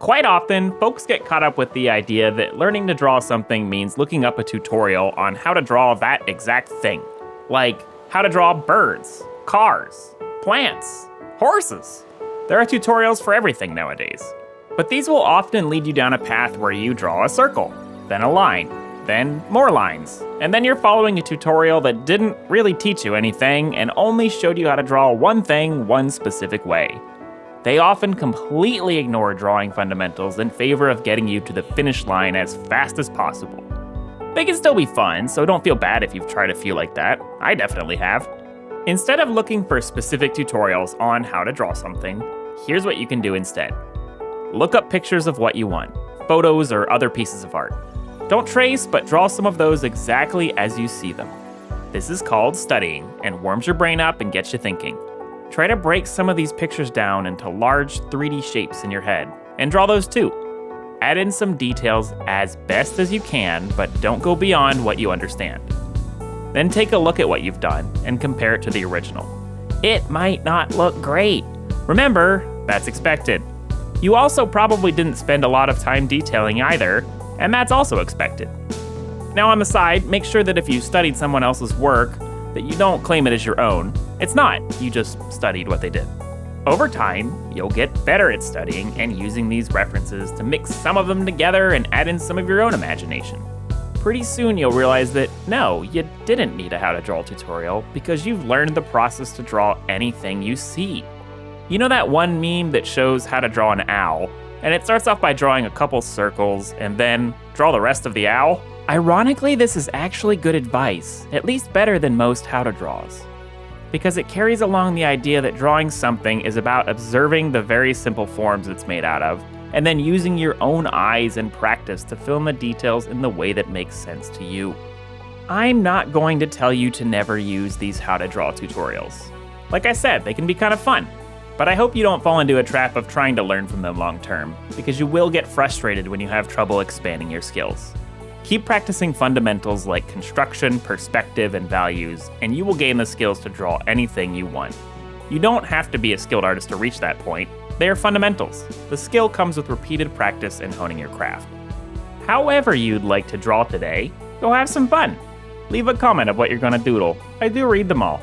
Quite often, folks get caught up with the idea that learning to draw something means looking up a tutorial on how to draw that exact thing. Like how to draw birds, cars, plants, horses. There are tutorials for everything nowadays. But these will often lead you down a path where you draw a circle, then a line, then more lines, and then you're following a tutorial that didn't really teach you anything and only showed you how to draw one thing one specific way. They often completely ignore drawing fundamentals in favor of getting you to the finish line as fast as possible. They can still be fun, so don't feel bad if you've tried a few like that. I definitely have. Instead of looking for specific tutorials on how to draw something, here's what you can do instead. Look up pictures of what you want, photos or other pieces of art. Don't trace, but draw some of those exactly as you see them. This is called studying and warms your brain up and gets you thinking. Try to break some of these pictures down into large 3D shapes in your head, and draw those too. Add in some details as best as you can, but don't go beyond what you understand. Then take a look at what you've done and compare it to the original. It might not look great. Remember, that's expected. You also probably didn't spend a lot of time detailing either, and that's also expected. Now on the side, make sure that if you studied someone else's work, that you don't claim it as your own. It's not, you just studied what they did. Over time, you'll get better at studying and using these references to mix some of them together and add in some of your own imagination. Pretty soon you'll realize that no, you didn't need a how to draw tutorial because you've learned the process to draw anything you see. You know that one meme that shows how to draw an owl, and it starts off by drawing a couple circles and then draw the rest of the owl? Ironically, this is actually good advice, at least better than most how to draws. Because it carries along the idea that drawing something is about observing the very simple forms it's made out of, and then using your own eyes and practice to fill in the details in the way that makes sense to you. I'm not going to tell you to never use these how to draw tutorials. Like I said, they can be kind of fun, but I hope you don't fall into a trap of trying to learn from them long term, because you will get frustrated when you have trouble expanding your skills. Keep practicing fundamentals like construction, perspective, and values, and you will gain the skills to draw anything you want. You don't have to be a skilled artist to reach that point. They are fundamentals. The skill comes with repeated practice and honing your craft. However you'd like to draw today, go have some fun. Leave a comment of what you're gonna doodle. I do read them all.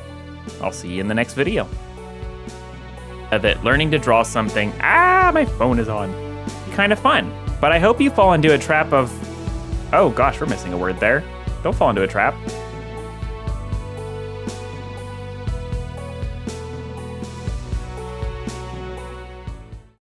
I'll see you in the next video. That learning to draw something, my phone is on. Kind of fun, but I hope you fall into a trap of, oh gosh, we're missing a word there. Don't fall into a trap.